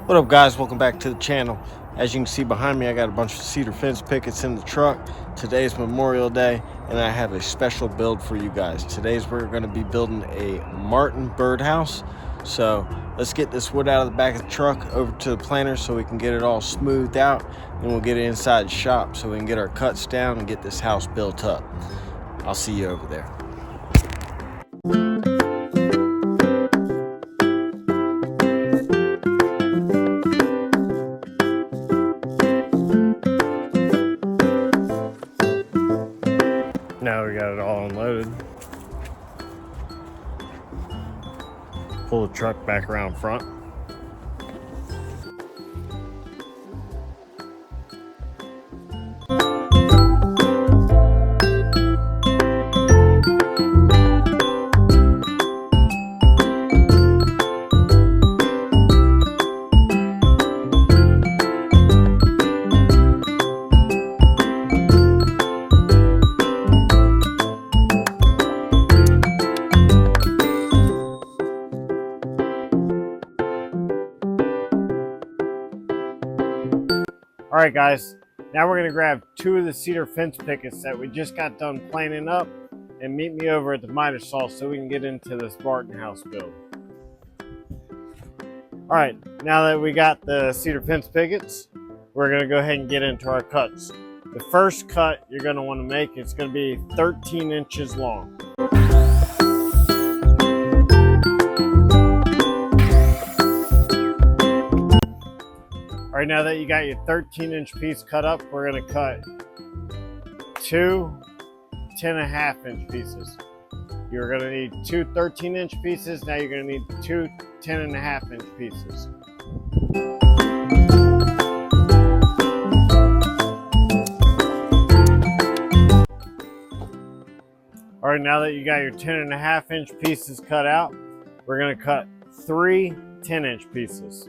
What up, guys? Welcome back to the channel. As you can see behind me, I got a bunch of cedar fence pickets in the truck. Today's Memorial Day and I have a special build for you guys. We're going to be building a Martin birdhouse. So let's get this wood out of the back of the truck over to the planter so we can get it all smoothed out, and we'll get it inside the shop so we can get our cuts down and get this house built up. I'll see you over there. Now we got it all unloaded. Pull the truck back around front. All right, guys, now we're gonna grab two of the cedar fence pickets that we just got done planing up and meet me over at the miter saw so we can get into this Martin house build. All right, now that we got the cedar fence pickets, we're gonna go ahead and get into our cuts. The first cut you're gonna wanna make, it's gonna be 13 inches long. All right, now that you got your 13-inch piece cut up, we're gonna cut two 10.5-inch pieces. You're gonna need two 13-inch pieces. Now you're gonna need two 10.5-inch pieces. All right, now that you got your 10.5-inch pieces cut out, we're gonna cut three 10-inch pieces.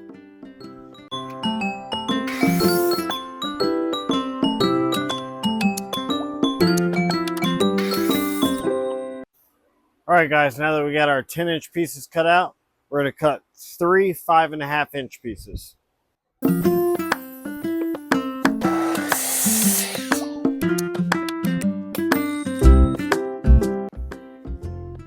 All right, guys, now that we got our 10-inch pieces cut out, we're going to cut three 5.5-inch pieces.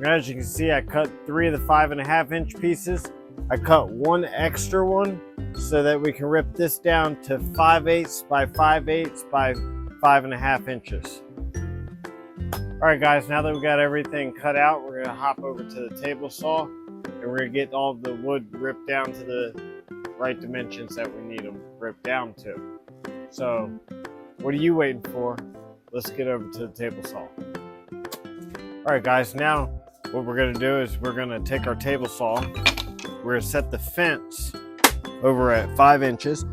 As you can see, I cut three of the 5.5-inch pieces. I cut one extra one so that we can rip this down to 5/8 by 5/8 by 5.5 inches. All right, guys, now that we got everything cut out, we're gonna hop over to the table saw and we're gonna get all the wood ripped down to the right dimensions that we need them ripped down to. So what are you waiting for? Let's get over to the table saw. All right, guys, now what we're gonna do is we're gonna take our table saw, we're gonna set the fence over at 5 inches.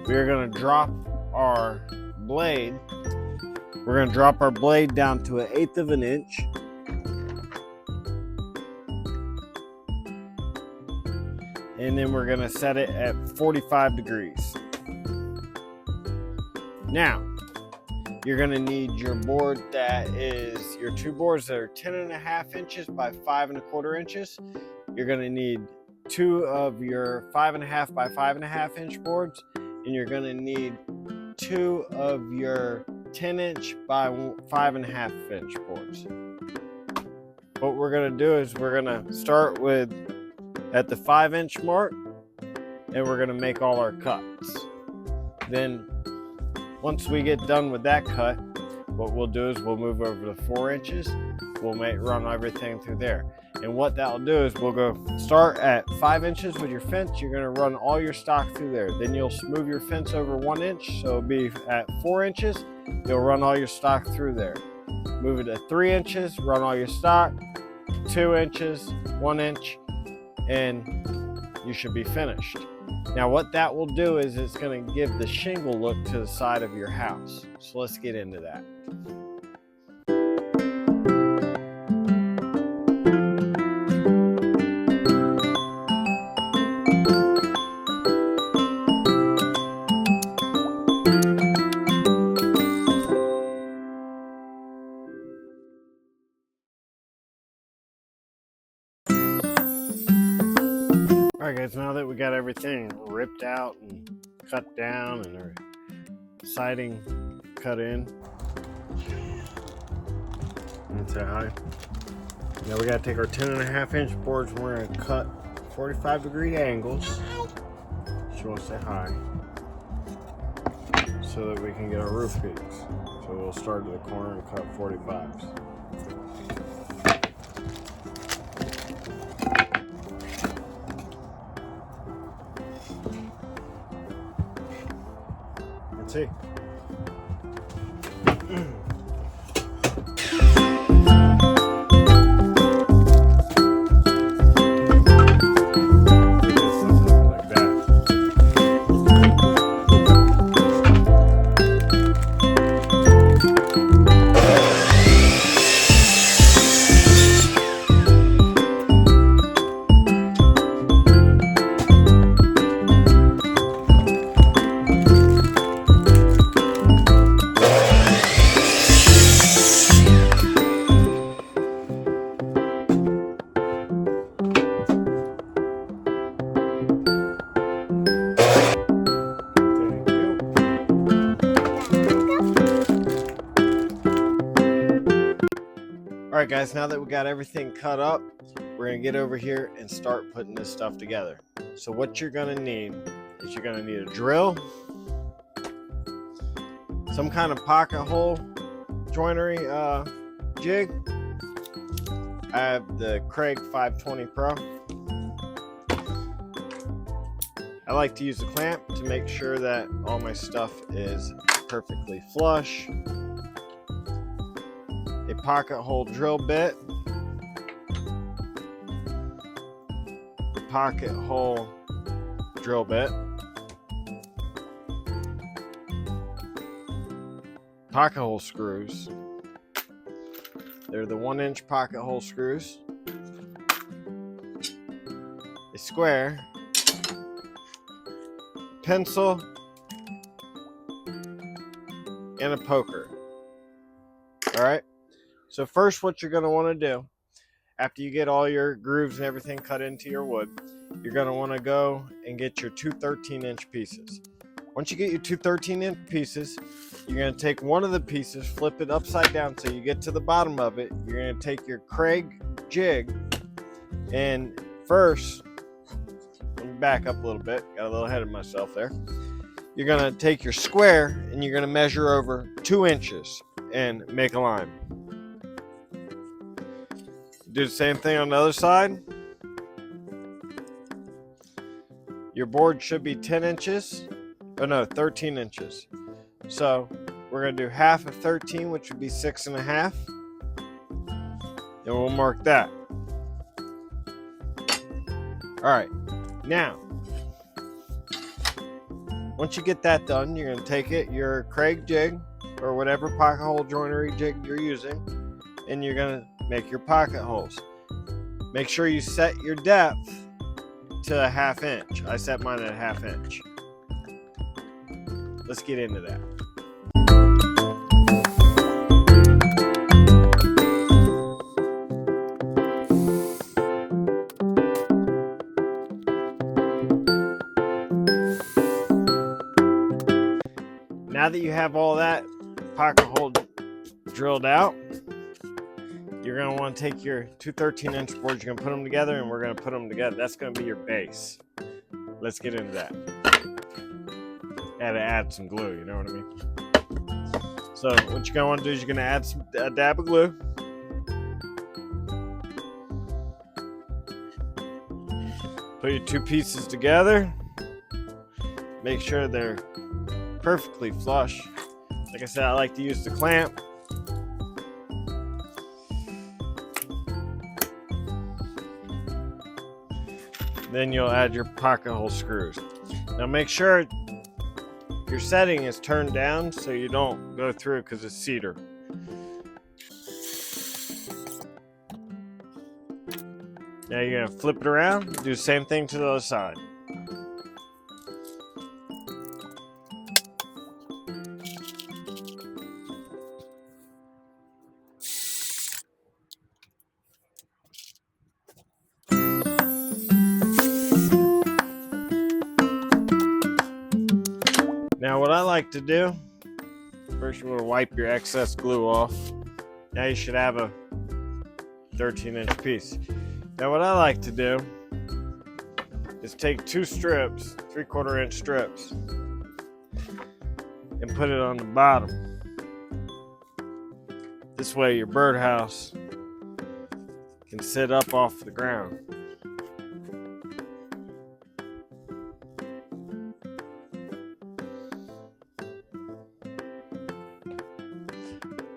We're gonna drop our blade. We're going to drop our blade down to 1/8 of an inch. And then we're going to set it at 45 degrees. Now, you're going to need your board that is your two boards that are 10.5 inches by 5.25 inches. You're going to need two of your 5.5 by 5.5 inch boards, and you're going to need two of your 10-inch by 5.5 inch boards. What we're going to do is we're going to start with at the 5-inch mark, and we're going to make all our cuts. Then once we get done with that cut, what we'll do is we'll move over to 4 inches. We'll run everything through there. And what that'll do is we'll go start at 5 inches with your fence. You're going to run all your stock through there. Then you'll move your fence over 1 inch. So it'll be at 4 inches. You'll run all your stock through there. Move it to 3 inches, run all your stock, 2 inches, 1 inch, and you should be finished. Now what that will do is it's going to give the shingle look to the side of your house. So let's get into that. Alright guys, now that we got everything ripped out and cut down and our siding cut in, that's that high. Now we gotta take our 10.5-inch boards and we're gonna cut 45-degree angles. She wants to say hi. So that we can get our roof peaks. So we'll start at the corner and cut 45s. Let's see. Alright guys, now that we got everything cut up, we're going to get over here and start putting this stuff together. So what you're going to need is you're going to need a drill, some kind of pocket hole joinery jig. I have the Craig 520 Pro. I like to use a clamp to make sure that all my stuff is perfectly flush. A pocket hole drill bit, a pocket hole drill bit, pocket hole screws. They're the 1-inch pocket hole screws, a square, pencil, and a poker. All right. So first, what you're going to want to do, after you get all your grooves and everything cut into your wood, you're going to want to go and get your 2 13-inch pieces. Once you get your 2 13-inch pieces, you're going to take one of the pieces, flip it upside down so you get to the bottom of it. You're going to take your Craig jig, and first, let me back up a little bit, got a little ahead of myself there. You're going to take your square and you're going to measure over 2 inches and make a line. Do the same thing on the other side. Your board should be 10 inches. Oh no, 13 inches. So we're going to do half of 13, which would be 6.5. And we'll mark that. Alright, now, once you get that done, you're going to take it, your Craig jig, or whatever pocket hole joinery jig you're using, and you're going to make your pocket holes. Make sure you set your depth to 1/2 inch. I set mine at 1/2 inch. Let's get into that. Now that you have all that pocket hole drilled out, you're going to want to take your 2 13-inch boards, you're going to put them together, and we're going to put them together. That's going to be your base. Let's get into that. Had to add some glue, you know what I mean? So what you're going to want to do is you're going to add a dab of glue. Put your 2 pieces together. Make sure they're perfectly flush. Like I said, I like to use the clamp. Then you'll add your pocket hole screws. Now make sure your setting is turned down so you don't go through because it's cedar. Now you're going to flip it around, do the same thing to the other side. Now what I like to do, first you want to wipe your excess glue off. Now you should have a 13-inch piece. Now what I like to do is take 2 strips, 3/4 inch strips, and put it on the bottom. This way your birdhouse can sit up off the ground.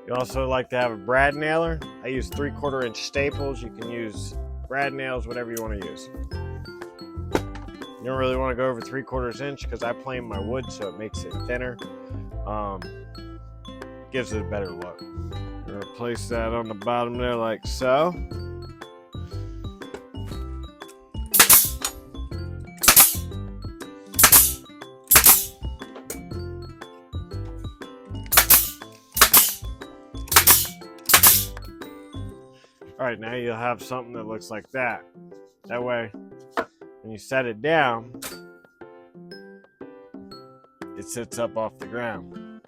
You also like to have a brad nailer. I use 3/4 inch staples. You can use brad nails, whatever you want to use. You don't really want to go over 3/4 inch because I plane my wood so it makes it thinner. Gives it a better look. I'm gonna place that on the bottom there like so. All right, now you'll have something that looks like that. That way, when you set it down, it sits up off the ground.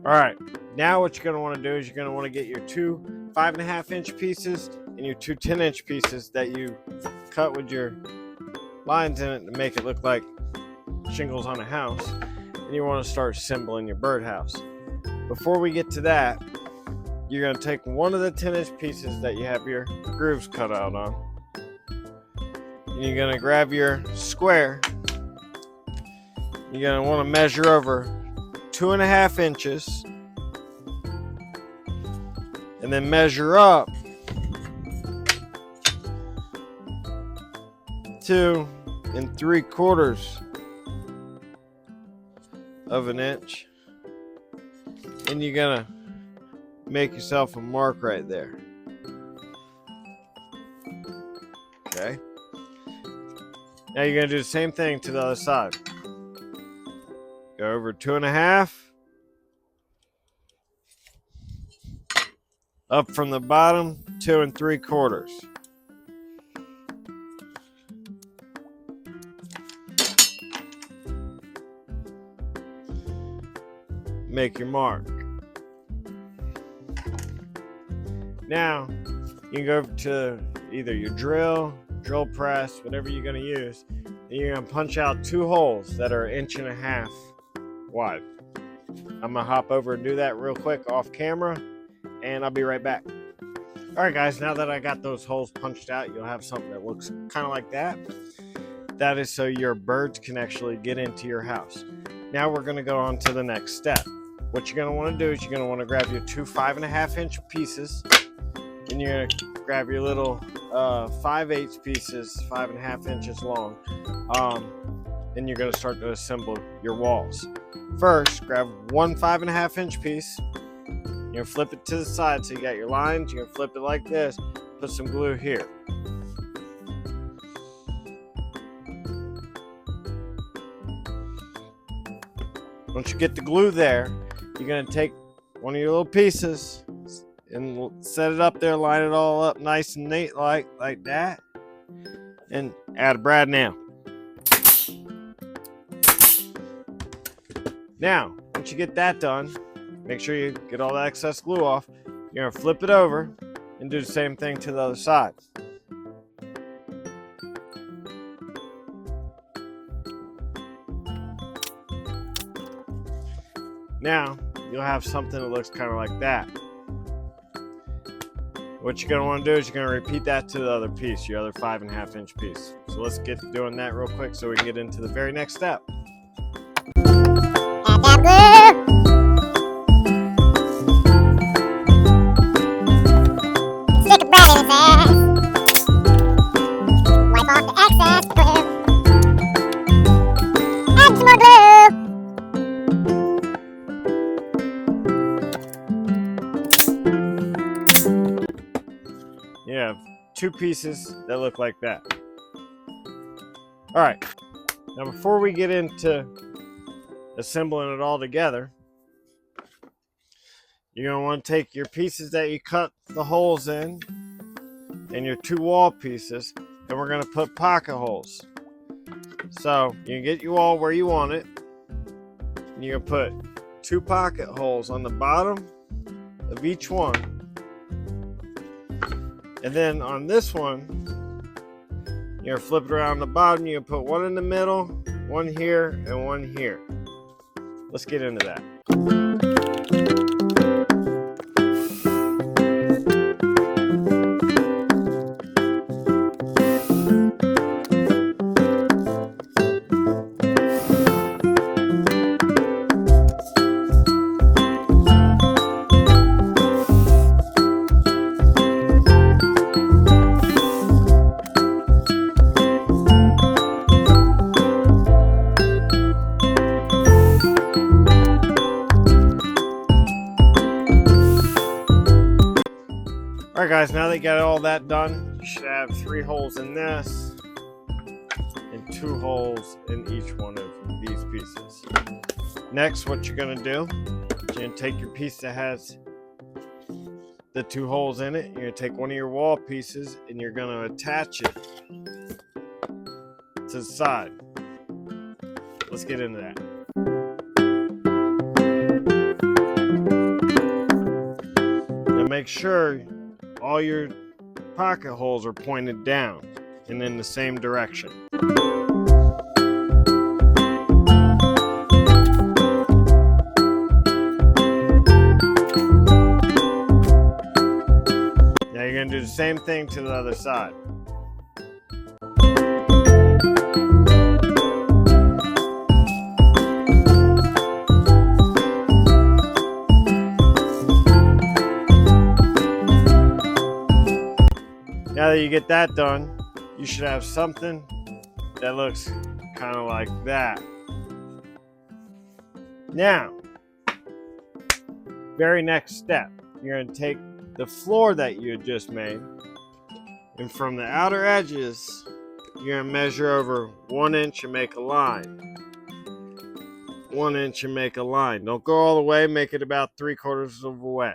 All right, now what you're gonna wanna do is you're gonna wanna get your 2 5.5 inch pieces and your 2 10-inch pieces that you cut with your lines in it to make it look like shingles on a house. And you wanna start assembling your birdhouse. Before we get to that, you're gonna take one of the 10-inch pieces that you have your grooves cut out on. And you're gonna grab your square. You're gonna wanna measure over 2.5 inches. And then measure up 2 3/4 of an inch. And you're gonna make yourself a mark right there. Okay. Now you're gonna do the same thing to the other side. Go over 2.5. Up from the bottom, 2 3/4. Make your mark. Now, you can go to either your drill press, whatever you're going to use, and you're going to punch out 2 holes that are 1.5 inches wide. I'm going to hop over and do that real quick off camera, and I'll be right back. All right, guys, now that I got those holes punched out, you'll have something that looks kind of like that. That is so your birds can actually get into your house. Now we're going to go on to the next step. What you're going to want to do is you're going to want to grab your 2 5.5 inch pieces, and you're going to grab your little 5/8 pieces, 5.5 inches long, and you're going to start to assemble your walls. First, grab one 5.5 inch piece. You're going to flip it to the side so you got your lines. You're going to flip it like this, put some glue here. Once you get the glue there, you're going to take one of your little pieces and set it up there, line it all up nice and neat like that, and add a brad nail. Now, once you get that done, make sure you get all the excess glue off. You're going to flip it over and do the same thing to the other side. Now, you'll have something that looks kind of like that. What you're going to want to do is you're going to repeat that to the other piece, your other 5.5 inch piece. So let's get doing that real quick so we can get into the very next step. Add that glue. Stick a brad in its ass. Wipe off the excess glue. Add some more glue. You have 2 pieces that look like that. All right, now before we get into assembling it all together, you're going to want to take your pieces that you cut the holes in and your 2 wall pieces, and we're going to put pocket holes. So you can get you all where you want it. And you're gonna put 2 pocket holes on the bottom of each one. And then on this one, you're gonna flip it around the bottom. You're gonna put one in the middle, one here, and one here. Let's get into that. Alright guys, now that you got all that done, you should have 3 holes in this and 2 holes in each one of these pieces. Next, what you're going to do, you're going to take your piece that has the 2 holes in it, you're going to take one of your wall pieces and you're going to attach it to the side. Let's get into that. Now make sure all your pocket holes are pointed down and in the same direction. Now you're going to do the same thing to the other side. Now that you get that done, you should have something that looks kind of like that. Now, very next step, you're going to take the floor that you had just made, and from the outer edges, you're going to measure over 1 inch and make a line. 1 inch and make a line. Don't go all the way, make it about 3/4 of a way.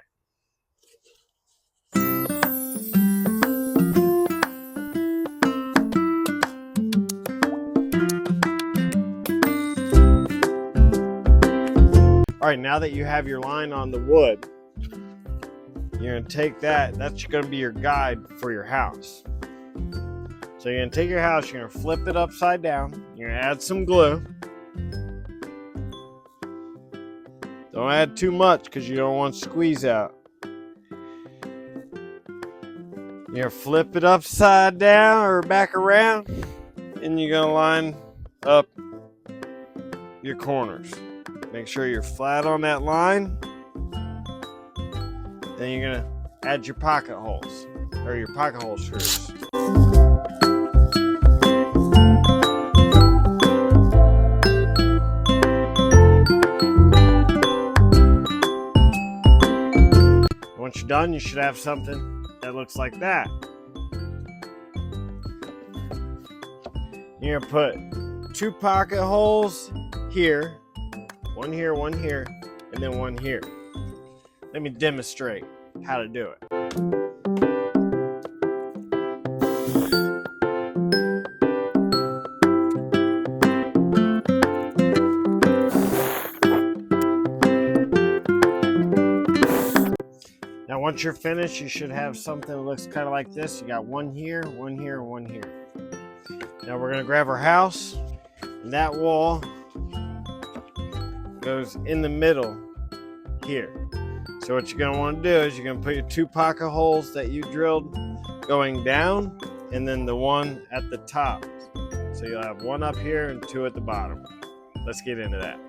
All right, now that you have your line on the wood, you're gonna take that, that's gonna be your guide for your house. So you're gonna take your house, you're gonna flip it upside down, you're gonna add some glue. Don't add too much because you don't want to squeeze out. You're gonna flip it upside down or back around, and you're gonna line up your corners. Make sure you're flat on that line. Then you're gonna add your pocket holes, or your pocket hole screws. Once you're done, you should have something that looks like that. You're gonna put 2 pocket holes here, one here, and then one here. Let me demonstrate how to do it. Now once you're finished, you should have something that looks kind of like this. You got one here, one here, one here. Now we're gonna grab our house, and that wall goes in the middle here. So what you're gonna want to do is you're gonna put your 2 pocket holes that you drilled going down, and then the one at the top. So you'll have 1 up here and 2 at the bottom. Let's get into that.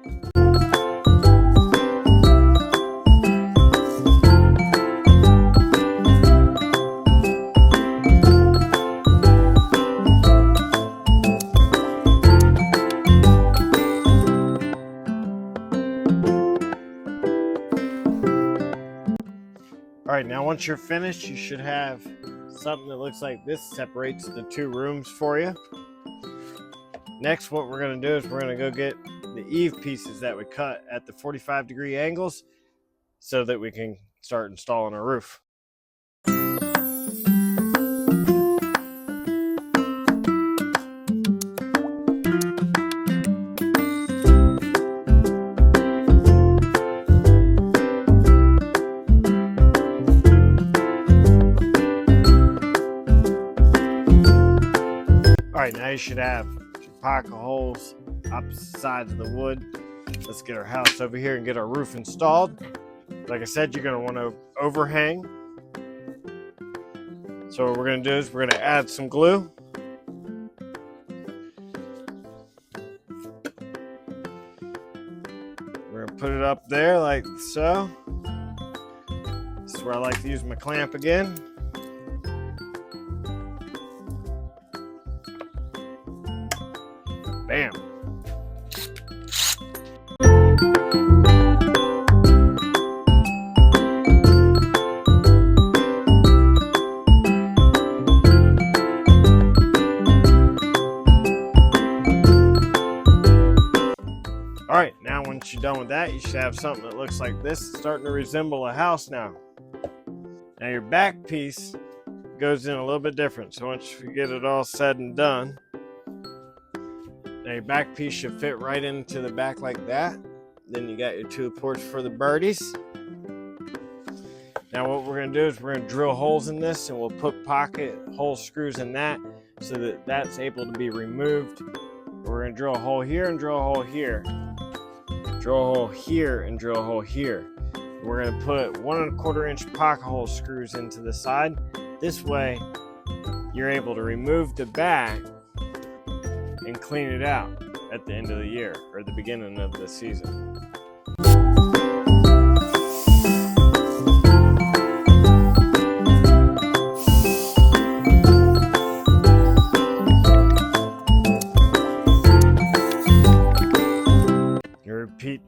All right, now once you're finished, you should have something that looks like this, separates the 2 rooms for you. Next, what we're gonna do is we're gonna go get the eave pieces that we cut at the 45-degree angles so that we can start installing our roof. Alright, now you should have pocket holes opposite sides of the wood. Let's get our house over here and get our roof installed. Like I said, you're going to want to overhang. So what we're going to do is we're going to add some glue. We're going to put it up there like so. This is where I like to use my clamp again. Bam. All right, now once you're done with that, you should have something that looks like this. It's starting to resemble a house now. Now your back piece goes in a little bit different. So once you get it all said and done, now your back piece should fit right into the back like that. Then you got your two ports for the birdies. Now what we're going to do is we're going to drill holes in this, and we'll put pocket hole screws in that so that that's able to be removed. We're going to drill a hole here and drill a hole here. Drill a hole here and drill a hole here. We're going to put 1 1/4 inch pocket hole screws into the side. This way you're able to remove the back and clean it out at the end of the year or the beginning of the season. You repeat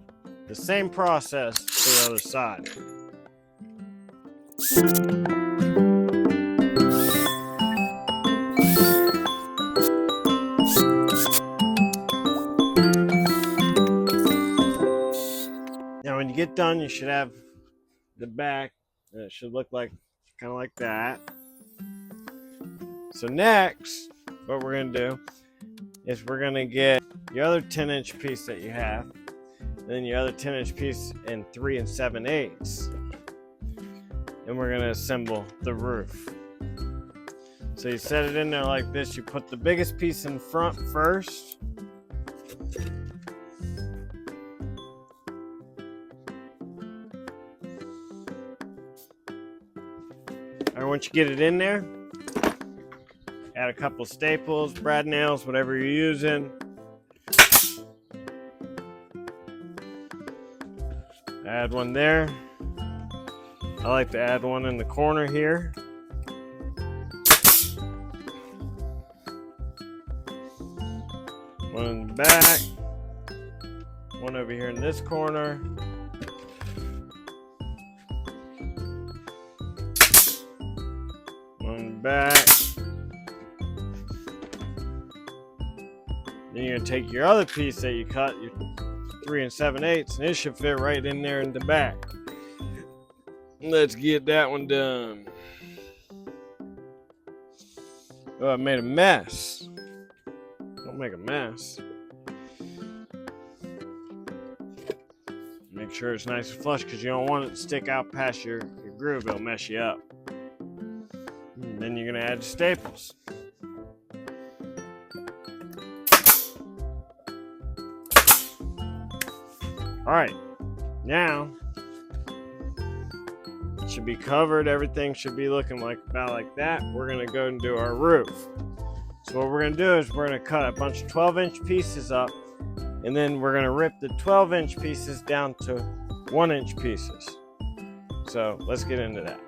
the same process to the other side. Now when you get done, you should have the back, and it should look like kind of like that. So next, what we're going to do is we're going to get your other 10-inch piece that you have, and then your other 10-inch piece in 3 7/8, and we're going to assemble the roof. So you set it in there like this. You put the biggest piece in front first. And once you get it in there, add a couple staples, brad nails, whatever you're using. Add one there. I like to add one in the corner here. One in the back. One over here in this corner. One in the back. Then you're going to take your other piece that you cut, your 3 7/8, and it should fit right in there in the back. Let's get that one done. Oh, I made a mess. Don't make a mess. Make sure it's nice and flush because you don't want it to stick out past your groove. It'll mess you up. And then you're going to add your staples. All right, now it should be covered. Everything should be looking like about like that. We're gonna go and do our roof. So what we're gonna do is we're gonna cut a bunch of 12-inch pieces up, and then we're gonna rip the 12-inch pieces down to 1-inch pieces. So let's get into that.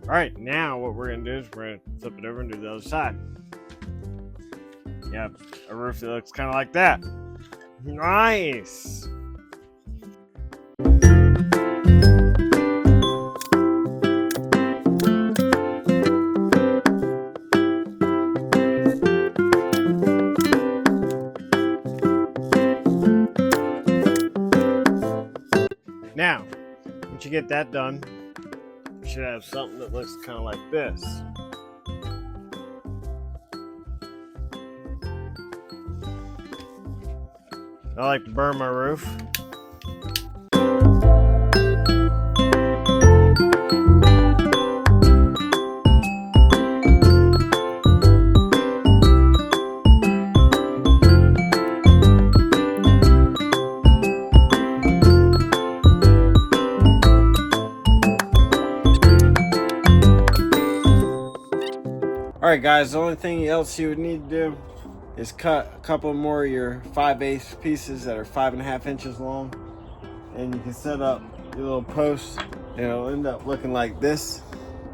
All right, now what we're gonna do is we're gonna flip it over and do the other side. You have a roof that looks kind of like that. Nice. Now, once you get that done, you should have something that looks kind of like this. I like to burn my roof. Alright guys, the only thing else you would need to do is cut a couple more of your 5/8 pieces that are 5.5 inches long, and you can set up your little posts and it'll end up looking like this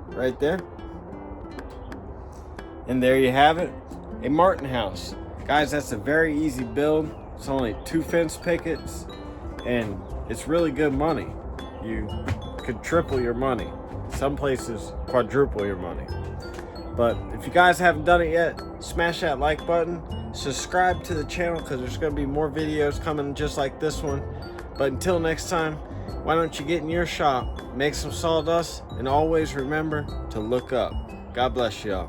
right there. And there you have it, a Martin house. Guys, that's a very easy build. It's only 2 fence pickets and it's really good money. You could triple your money. Some places quadruple your money. But if you guys haven't done it yet, smash that like button, subscribe to the channel because there's going to be more videos coming just like this one. But until next time, why don't you get in your shop, make some sawdust, and always remember to look up. God bless y'all.